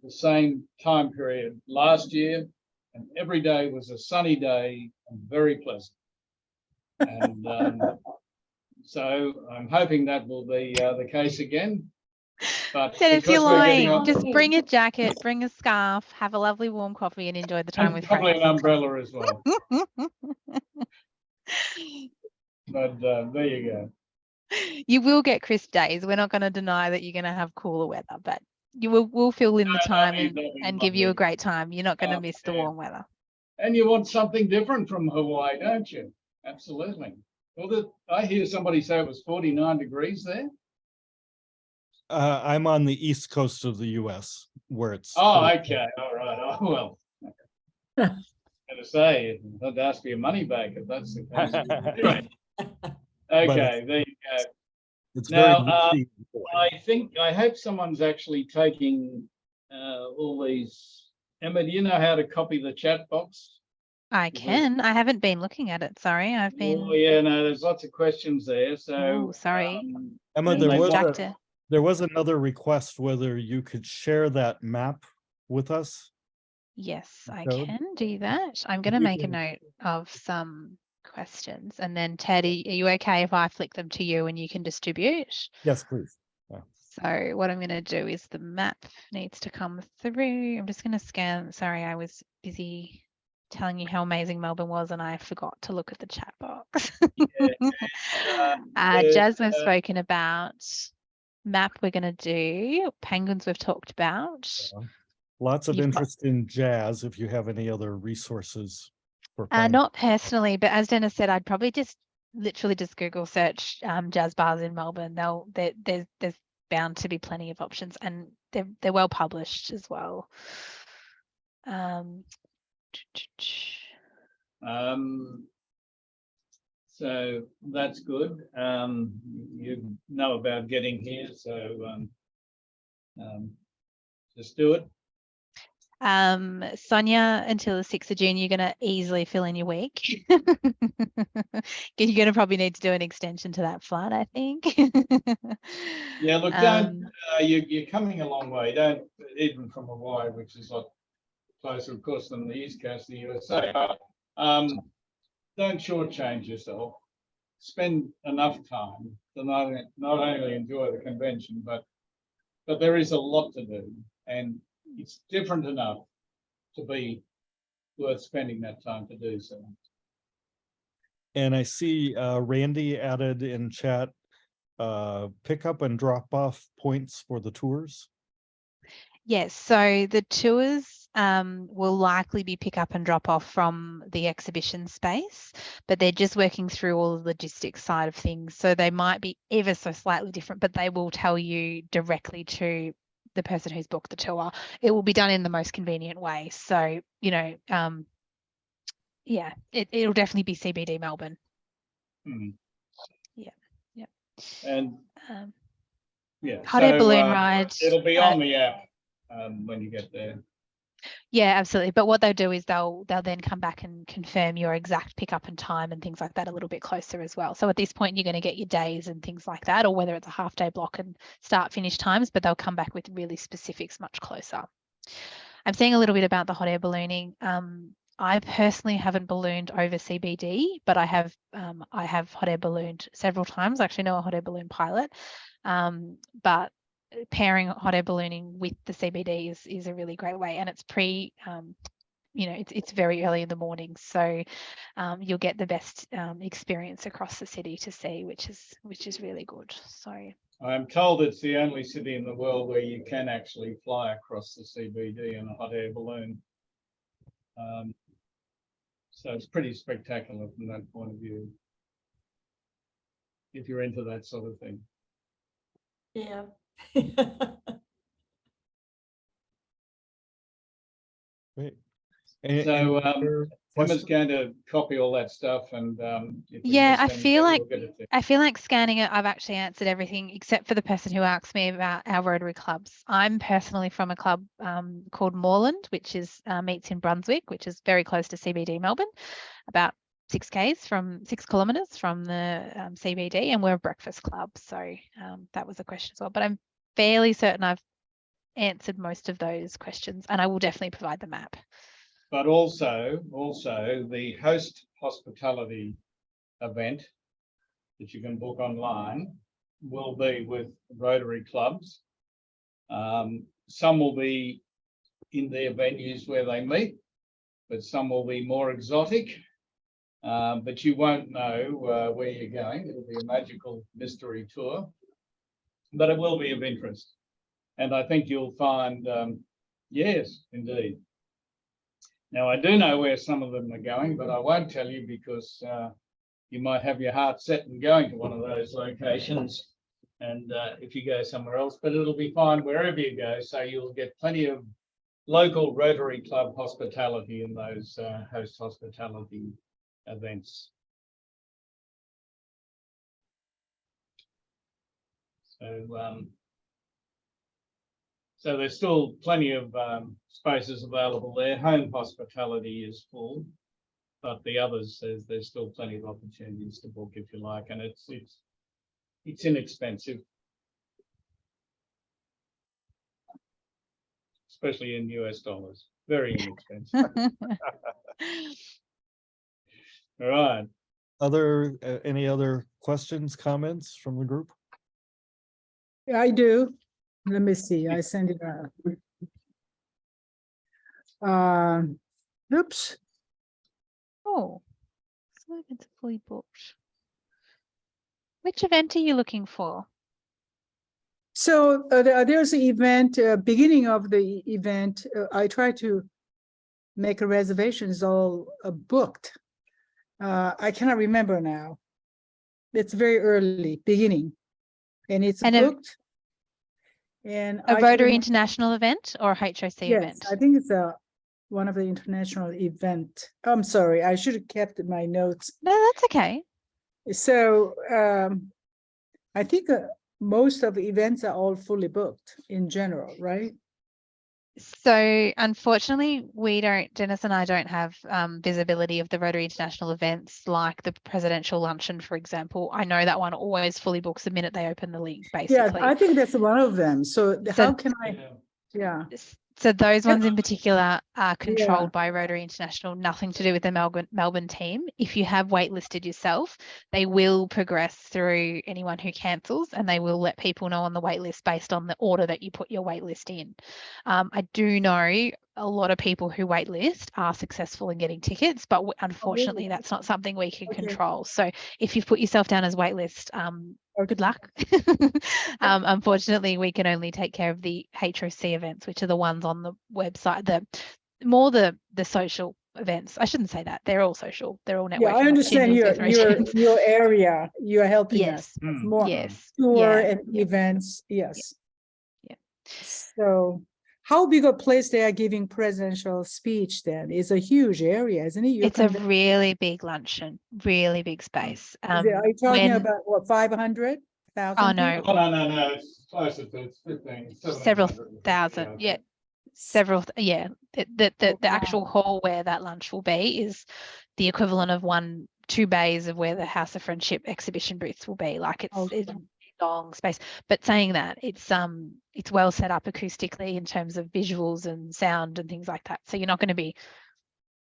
the same time period last year, and every day was a sunny day and very pleasant. And so I'm hoping that will be the case again. But if you're lying, just bring a jacket, bring a scarf, have a lovely warm coffee, and enjoy the time with probably friends. an umbrella as well. But there you go. You will get crisp days. We're not going to deny that you're going to have cooler weather, but we'll fill in the time and give you a great time. You're not going to miss the warm weather. And you want something different from Hawaii, don't you? Absolutely. Well, I hear somebody say it was 49 degrees there. I'm on the east coast of the US where it's. Oh, okay. All right. Oh, well. I'm going to say, I'd ask for your money back if that's the case. Anyway. Okay, there you go. It's now, very I hope someone's actually taking all these. Emma, do you know how to copy the chat box? I can. I haven't been looking at it. Sorry, I've been. Oh yeah, no. There's lots of questions there. So sorry, Emma, there was another request whether you could share that map with us. Yes, I can do that. I'm going to make a note of some questions, and then Teddy, are you okay if I flick them to you and you can distribute? Yes, please. Yeah. So what I'm going to do is the map needs to come through. I'm just going to scan. Sorry, I was busy telling you how amazing Melbourne was and I forgot to look at the chat box. Jazz, we've spoken about. Map we're going to do. Penguins we've talked about. Lots of interest in jazz if you have any other resources. Not personally, but as Dennis said, I'd probably just literally just Google search jazz bars in Melbourne. There's bound to be plenty of options, and they're well published as well. So that's good. You know about getting here, so just do it. Sonia, until the 6th of June, you're going to easily fill in your week. You're going to probably need to do an extension to that flight, I think. Yeah, look, don't, you're coming a long way. Don't, even from Hawaii, which is a lot closer, of course, than the East Coast of the USA. Don't shortchange yourself. Spend enough time to not only enjoy the convention, but there is a lot to do, and it's different enough to be worth spending that time to do so. And I see Randy added in chat, pick up and drop off points for the tours. Yes, so the tours will likely be pick up and drop off from the exhibition space, but they're just working through all the logistics side of things. So they might be ever so slightly different, but they will tell you directly to the person who's booked the tour. It will be done in the most convenient way. So, you know, yeah, it'll definitely be CBD Melbourne. Hmm. Yeah, yeah. And yeah, Hot air balloon so ride. it'll be on the app when you get there. Yeah, absolutely. But what they'll do is they'll then come back and confirm your exact pickup and time and things like that a little bit closer as well. So at this point, you're going to get your days and things like that, or whether it's a half day block and start finish times, but they'll come back with really specifics much closer. I'm seeing a little bit about the hot air ballooning. I personally haven't ballooned over CBD, but I have hot air ballooned several times. I actually know a hot air balloon pilot, but pairing hot air ballooning with the CBD is a really great way, and it's you know, it's very early in the morning, so you'll get the best experience across the city to see, which is really good. So I'm told it's the only city in the world where you can actually fly across the CBD in a hot air balloon. So it's pretty spectacular from that point of view, if you're into that sort of thing. Yeah. Great. So other Emma's questions? going to copy all that stuff, and if we yeah, miss I anything, feel like we'll get it there. I feel like scanning it, I've actually answered everything except for the person who asked me about our Rotary clubs. I'm personally from a club called Moreland, which is meets in Brunswick, which is very close to CBD Melbourne, about 6 kilometres from the CBD, and we're a breakfast club. So that was a question as well. But I'm fairly certain I've answered most of those questions, and I will definitely provide the map. But also the host hospitality event that you can book online will be with Rotary clubs. Some will be in their venues where they meet, but some will be more exotic. But you won't know where you're going. It'll be a magical mystery tour, but it will be of interest. And I think you'll find, yes, indeed. Now, I do know where some of them are going, but I won't tell you because you might have your heart set on going to one of those locations. And if you go somewhere else, but it'll be fine wherever you go. So you'll get plenty of local Rotary Club hospitality in those host hospitality events. So there's still plenty of spaces available there. Home hospitality is full, but the others, there's still plenty of opportunities to book if you like, and it's inexpensive, especially in US dollars. Very inexpensive. All right. Any other questions, comments from the group? I do. Let me see. I send it out. Oops. Oh, so it's fully booked. Which event are you looking for? So there's an event, beginning of the event, I try to make a reservations all booked. I cannot remember now. It's very early, beginning, and it's booked. And a Rotary International event or a HOC yes, event? I think it's one of the international event. I'm sorry, I should have kept my notes. No, that's okay. So I think most of the events are all fully booked in general, right? So unfortunately, Dennis and I don't have visibility of the Rotary International events like the presidential luncheon, for example. I know that one always fully books the minute they open the link, basically. Yeah, I think that's one of them. So how can I, yeah. So those ones in particular are controlled by Rotary International, nothing to do with the Melbourne team. If you have waitlisted yourself, they will progress through anyone who cancels, and they will let people know on the waitlist based on the order that you put your waitlist in. I do know a lot of people who waitlist are successful in getting tickets, but unfortunately that's not something we can control. So if you've put yourself down as waitlist, good luck. Unfortunately, we can only take care of the HOC events, which are the ones on the website, the social events. I shouldn't say that. They're all social. They're all networking. Yeah, I like understand Tinder, your, Booth Rotations. your area, you're helping us. Yes. It's Hmm. more Yes. tour Yeah. and events, yes. Yeah. So how big a place they are giving presidential speech then? It's a huge area, isn't it? You're It's a conduct- really big luncheon, really big space. Are you talking when- about what, 500,000? Oh, no. Oh, no, it's closer to 15, Several 1700. thousand, yeah. The actual hall where that lunch will be is the equivalent of 2 bays of where the House of Friendship exhibition booths will be. Like it's Okay. a long space. But saying that, it's well set up acoustically in terms of visuals and sound and things like that. So you're not going to be,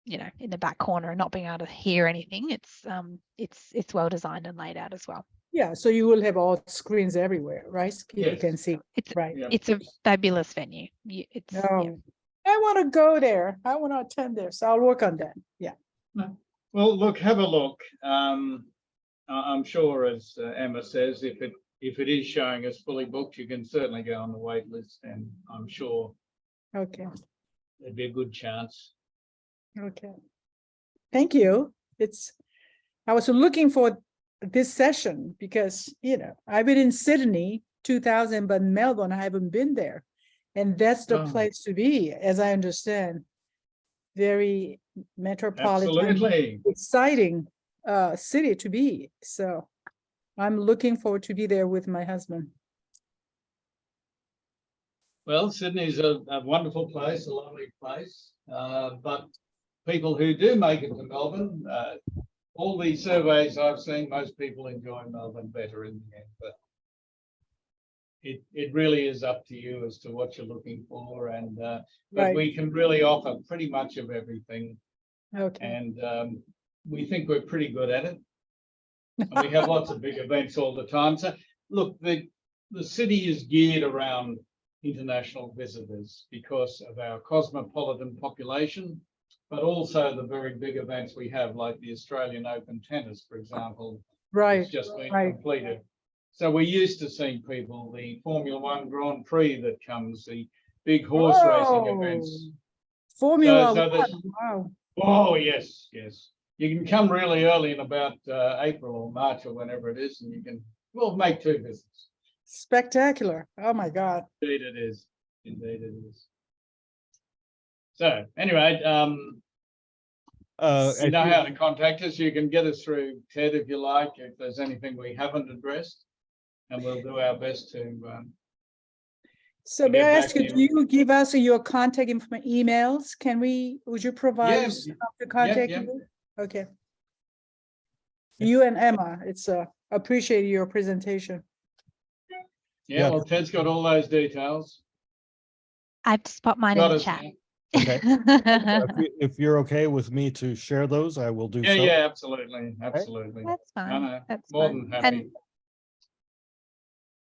in the back corner and not being able to hear anything. It's well designed and laid out as well. Yeah, so you will have all screens everywhere, right? People Yes. can see, It's right? Yeah. it's a fabulous venue. It's No, I want to go there. I want to attend there, so I'll work on that. Yeah. Well, look, have a look. I'm sure, as Emma says, if it is showing us fully booked, you can certainly go on the wait list, and I'm sure Okay, there'd be a good chance. okay. Thank you. I was looking for this session because, I've been in Sydney 2000, but Melbourne, I haven't been there. And that's the Oh. place to be, as I understand. Very metropolitan, Absolutely. exciting city to be. So I'm looking forward to be there with my husband. Well, Sydney's a wonderful place, a lovely place. But people who do make it to Melbourne, all the surveys I've seen, most people enjoy Melbourne better in the end. But it really is up to you as to what you're looking for. And but Right. we can really offer pretty much of everything. Okay, And we think we're pretty good at it. And we have lots of big events all the time. So look, the city is geared around international visitors because of our cosmopolitan population, but also the very big events we have, like the Australian Open tennis, for example. right, It's just been right. completed. So we're used to seeing people, the Formula One Grand Prix that comes, the big horse racing events. Formula So One, there's- wow. Oh, yes, yes. You can come really early in about April or March or whenever it is, and you can, well, make 2 visits. Spectacular. Oh my God. Indeed it is. Indeed it is. So anyway, you know how to contact us. You can get us through Ted if you like, if there's anything we haven't addressed, and we'll do our best to. So to may get I back ask you, to do you give us your contact information, emails? would you provide Yeah, us to contact yeah. you? Okay. Yes. You and Emma, appreciate your presentation. Yeah, Yeah. well, Ted's got all those details. I've just popped mine in Got the us. chat. Okay. If you're okay with me to share those, I will do Yeah, so. yeah, absolutely, absolutely. That's fine. No, That's more fine. than happy. And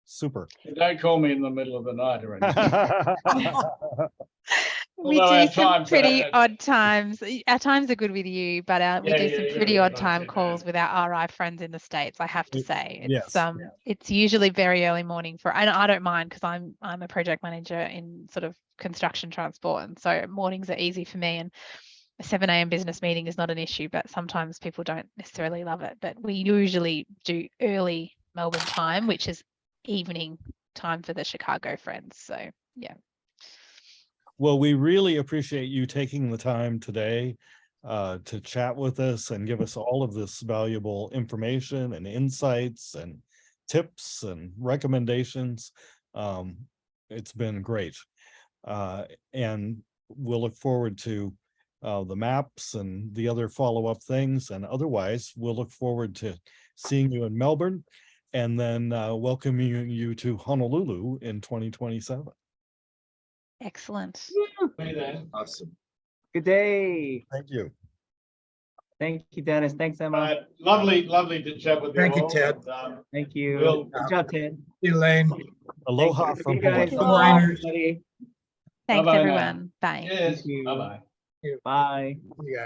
Super. Don't call me in the middle of the night or anything. we Although do our some times pretty are- odd times. Our times are good with you, but we Yeah, do yeah, some yeah, pretty yeah, odd I time can calls imagine. with our RI friends in the States, I have to say. Yes, It's usually very early morning and I don't mind because I'm a project manager in sort of construction transport, and so mornings are easy for me, and a 7 a.m. business meeting is not an issue, but sometimes people don't necessarily love it. But we usually do early Melbourne time, which is evening time for the Chicago friends. So yeah. Well, we really appreciate you taking the time today to chat with us and give us all of this valuable information and insights and tips and recommendations. It's been great. And we'll look forward to the maps and the other follow-up things. And otherwise, we'll look forward to seeing you in Melbourne and then welcoming you to Honolulu in 2027. Excellent. Be there. Awesome. Good day. Thank you. Thank you, Dennis. Thanks, Emma. Lovely to chat with you. Thank you, all, Ted. and, Thank you. We'll- Good job, Ted. Elaine. Aloha Thank you. from You guys. Hawaii. Bye, everybody. Thanks, Bye-bye now. everyone. Bye. Yes, Thank you. bye-bye. Bye. Yeah.